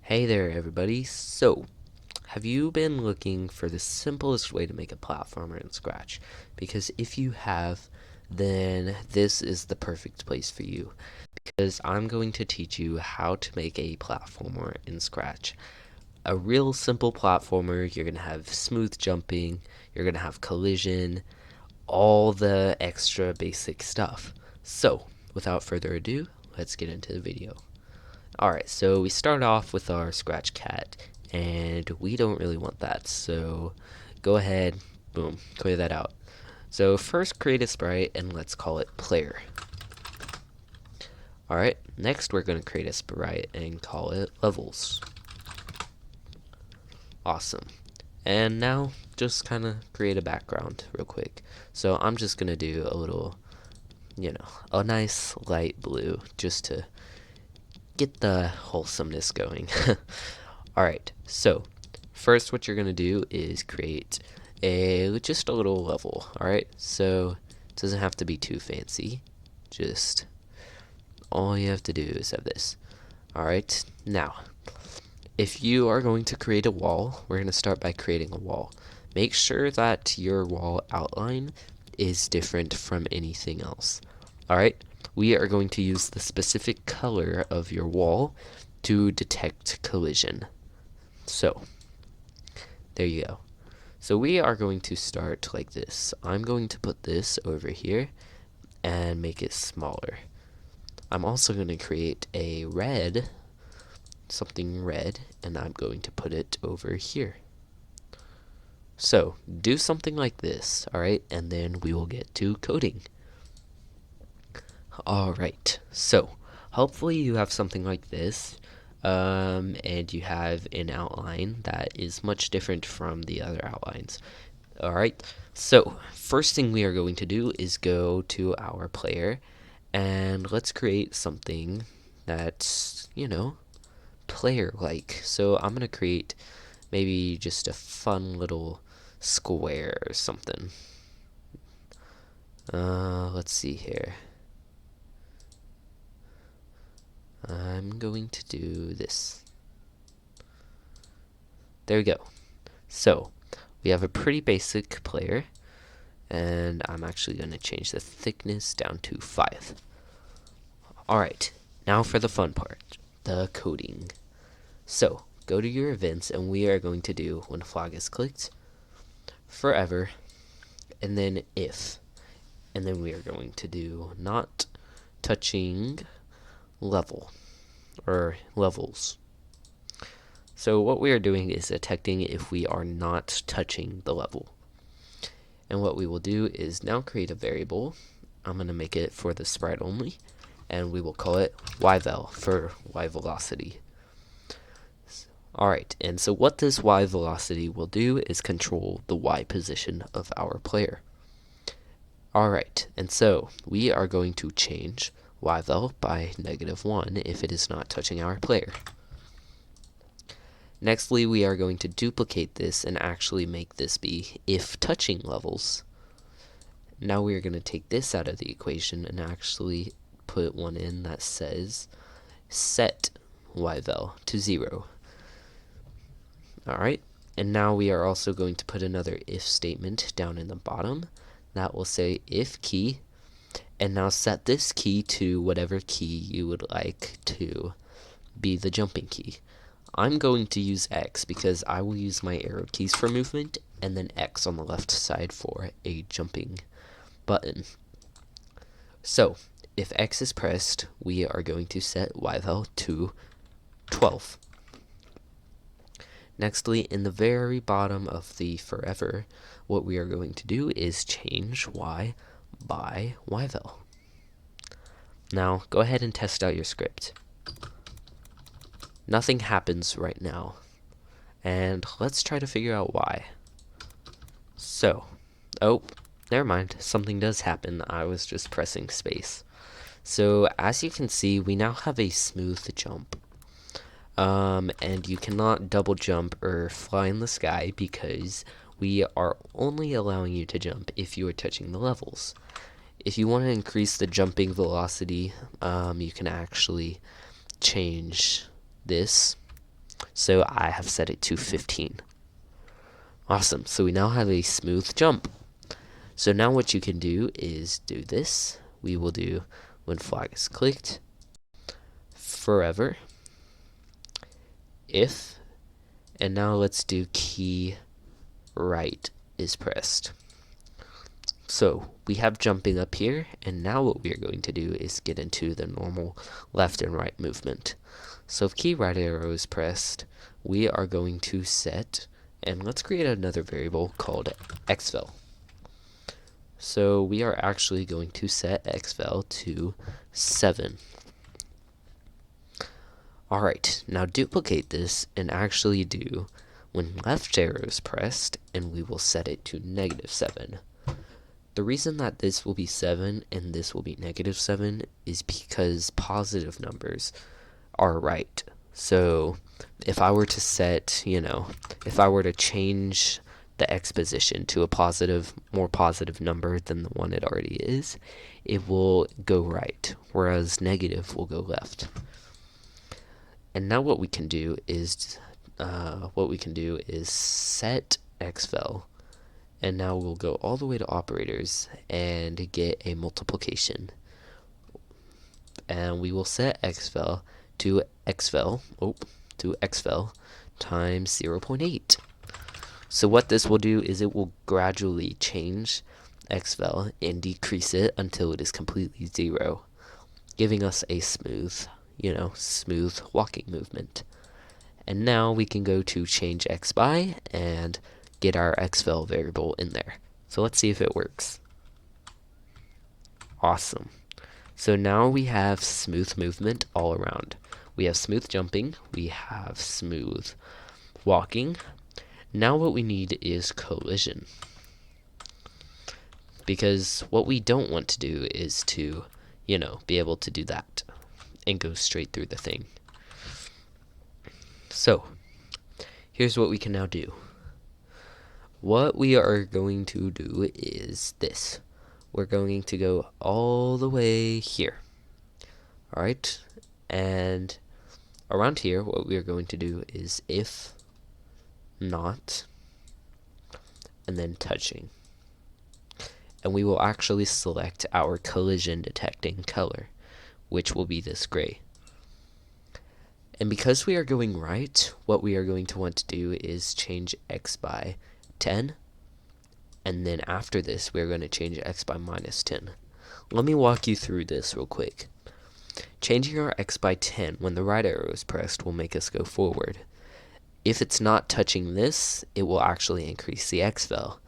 Hey there, everybody. So, have you been looking for the simplest way to make a platformer in Scratch? Because if you have, then this is the perfect place for you. Because I'm going to teach you how to make a platformer in Scratch. A real simple platformer, you're going to have smooth jumping, you're going to have collision, all the extra basic stuff. So, without further ado, let's get into the video. Alright, so we start off with our Scratch Cat, and we don't really want that, so go ahead, boom, clear that out. So first create a sprite, and let's call it Player. Alright, next we're going to create a sprite and call it Levels. Awesome. And now, just kind of create a background real quick. So I'm just going to do a little, a nice light blue, just to get the wholesomeness going. Alright, so first what you're going to do is create just a little level. Alright, so it doesn't have to be too fancy. Just all you have to do is have this. Alright, now if you are going to create a wall, we're going to start by creating a wall. Make sure that your wall outline is different from anything else. Alright, we are going to use the specific color of your wall to detect collision. So, there you go. So we are going to start like this. I'm going to put this over here and make it smaller. I'm also going to create a red, something red, and I'm going to put it over here. So, do something like this, alright, and then we will get to coding. Alright, so hopefully you have something like this, and you have an outline that is much different from the other outlines. Alright, so first thing we are going to do is go to our player, and let's create something that's, player-like. So I'm going to create maybe just a fun little square or something. Let's see here. I'm going to do this. There we go. So, we have a pretty basic player, and I'm actually going to change the thickness down to 5. Alright, now for the fun part, the coding. So, go to your events, and we are going to do, when a flag is clicked, forever, and then if. And then we are going to do not touching level, or levels. So what we are doing is detecting if we are not touching the level. And what we will do is now create a variable. I'm going to make it for the sprite only, and we will call it yvel for y velocity. Alright, and so what this y velocity will do is control the y position of our player. Alright, and so we are going to change yvel by -1 if it is not touching our player. Nextly, we are going to duplicate this and actually make this be if touching levels. Now we are going to take this out of the equation and actually put one in that says set yvel to 0. Alright, and now we are also going to put another if statement down in the bottom that will say if key, and now set this key to whatever key you would like to be the jumping key. I'm going to use X because I will use my arrow keys for movement, and then X on the left side for a jumping button. So, if X is pressed, we are going to set yvel to 12. Nextly, in the very bottom of the forever, what we are going to do is change Y by yvel. Now, go ahead and test out your script. Nothing happens right now, and let's try to figure out why. So, oh, never mind, something does happen. I was just pressing space. So, as you can see, we now have a smooth jump. And you cannot double jump or fly in the sky because we are only allowing you to jump if you are touching the levels. If you want to increase the jumping velocity, you can actually change this. So I have set it to 15. Awesome. So we now have a smooth jump. So now what you can do is do this. We will do when flag is clicked, forever, if, and now let's do key right is pressed. So we have jumping up here, and now what we are going to do is get into the normal left and right movement. So if key right arrow is pressed, we are going to set, and let's create another variable called xvel. So we are actually going to set xvel to 7. Alright, now duplicate this and actually do when left arrow is pressed, and we will set it to -7. The reason that this will be 7 and this will be -7 is because positive numbers are right. So if I were to set, if I were to change the x position to a more positive number than the one it already is, it will go right, whereas negative will go left. And now what we can do is set xvel, and now we'll go all the way to operators and get a multiplication, and we will set xvel to xvel times 0.8. So what this will do is it will gradually change xvel and decrease it until it is completely 0, giving us a smooth walking movement. And now we can go to change x by and get our xvel variable in there. So let's see if it works. Awesome. So now we have smooth movement all around. We have smooth jumping, we have smooth walking. Now what we need is collision, because what we don't want to do is to, be able to do that and go straight through the thing. So here's what we can now do. What we are going to do is this. We're going to go all the way here. Alright, and around here what we are going to do is if, not, and then touching. And we will actually select our collision detecting color, which will be this gray. And because we are going right, what we are going to want to do is change x by 10, and then after this we are going to change x by -10. Let me walk you through this real quick. Changing our x by 10 when the right arrow is pressed will make us go forward. If it's not touching this, it will actually increase the xvel,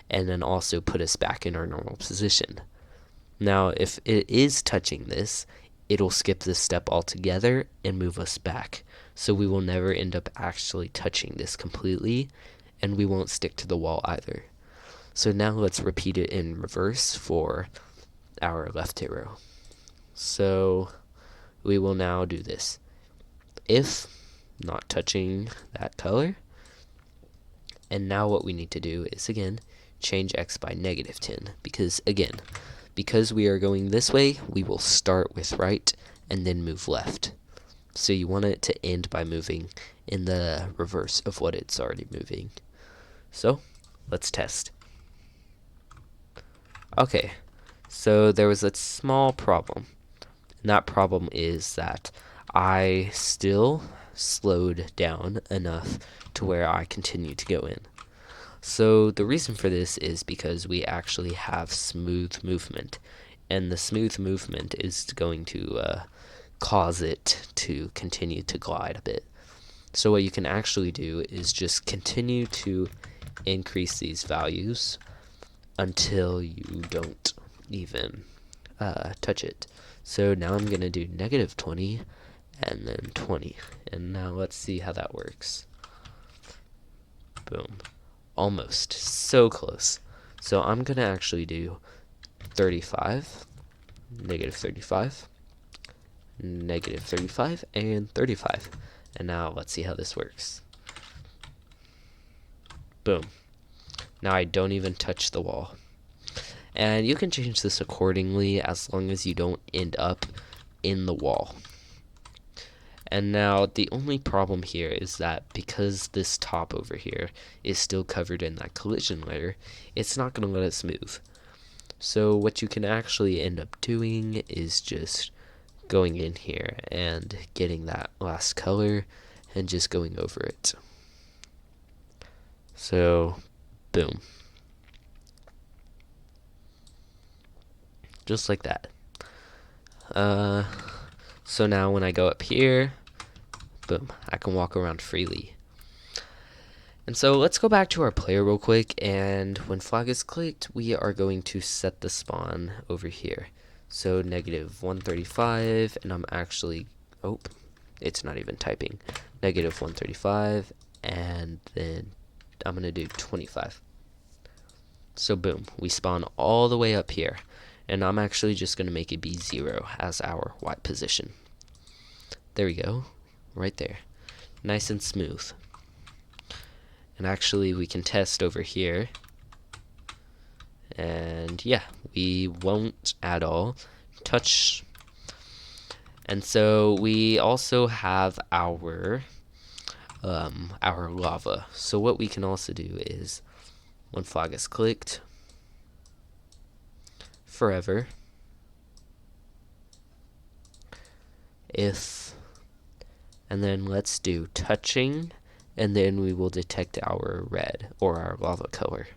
and then also put us back in our normal position. Now, if it is touching this, it'll skip this step altogether and move us back. So we will never end up actually touching this completely, and we won't stick to the wall either. So now let's repeat it in reverse for our left arrow. So we will now do this. If not touching that color, and now what we need to do is again change x by -10, because we are going this way, we will start with right and then move left. So you want it to end by moving in the reverse of what it's already moving. So let's test. Okay, so there was a small problem, and that problem is that I still slowed down enough to where I continue to go in. So the reason for this is because we actually have smooth movement, and the smooth movement is going to cause it to continue to glide a bit. So what you can actually do is just continue to increase these values until you don't even touch it. So now I'm going to do -20 and then 20. And now let's see how that works. Boom. Almost. So close. So I'm going to actually do 35, -35, -35, and 35. And now let's see how this works. Boom. Now I don't even touch the wall. And you can change this accordingly as long as you don't end up in the wall. And now the only problem here is that because this top over here is still covered in that collision layer, it's not going to let it smooth. So what you can actually end up doing is just going in here and getting that last color and just going over it. So boom, just like that. So now when I go up here, boom, I can walk around freely. And so let's go back to our player real quick, and when flag is clicked, we are going to set the spawn over here. So -135, and I'm actually, oh, it's not even typing. -135, and then I'm gonna do 25. So boom, we spawn all the way up here, and I'm actually just gonna make it be 0 as our Y position. There we go, right there, nice and smooth. And actually we can test over here, and yeah, we won't at all touch. And so we also have our lava. So what we can also do is, when flag is clicked, forever, if, and then let's do touching, and then we will detect our red or our lava color.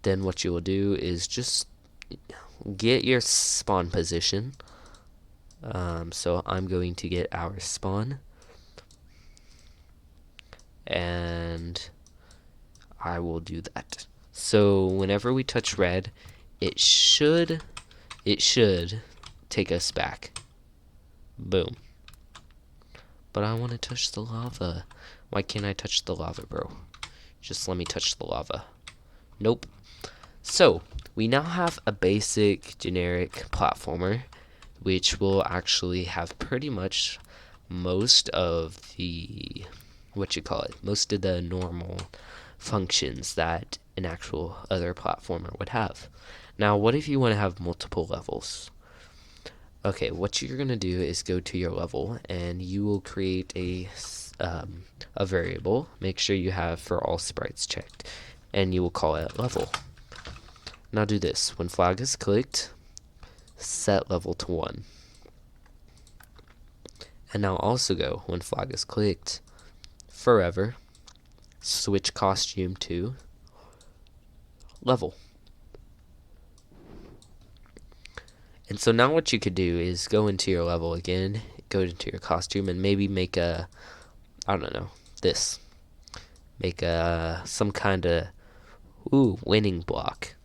Then what you will do is just get your spawn position. So I'm going to get our spawn, and I will do that. So whenever we touch red, it should take us back. Boom. But I want to touch the lava. Why can't I touch the lava, bro? Just let me touch the lava. Nope. So we now have a basic generic platformer, which will actually have pretty much most of the, most of the normal functions that an actual other platformer would have. Now, what if you want to have multiple levels? Okay, what you're gonna do is go to your level, and you will create a variable. Make sure you have for all sprites checked, and you will call it level. Now do this. When flag is clicked, set level to 1. And now also go, when flag is clicked, forever, switch costume to level. And so now what you could do is go into your level again, go into your costume, and maybe make a, I don't know, this. Make a, some kind of, winning block.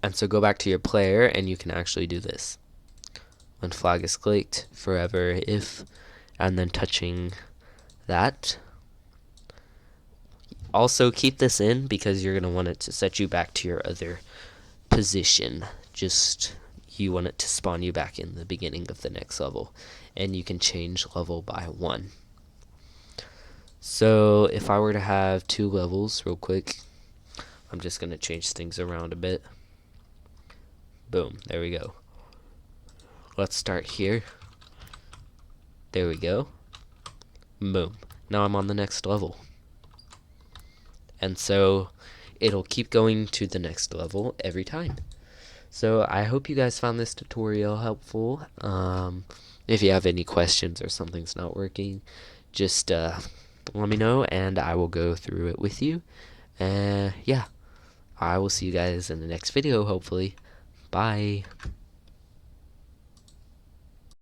And so go back to your player, and you can actually do this. When flag is clicked, forever, if, and then touching that. Also keep this in because you're going to want it to set you back to your other position. Just, you want it to spawn you back in the beginning of the next level. And you can change level by 1. So if I were to have 2 levels real quick, I'm just going to change things around a bit. Boom, there we go. Let's start here. There we go. Boom. Now I'm on the next level. And so it'll keep going to the next level every time. So I hope you guys found this tutorial helpful. If you have any questions or something's not working, just let me know and I will go through it with you. Yeah, I will see you guys in the next video, hopefully. Bye.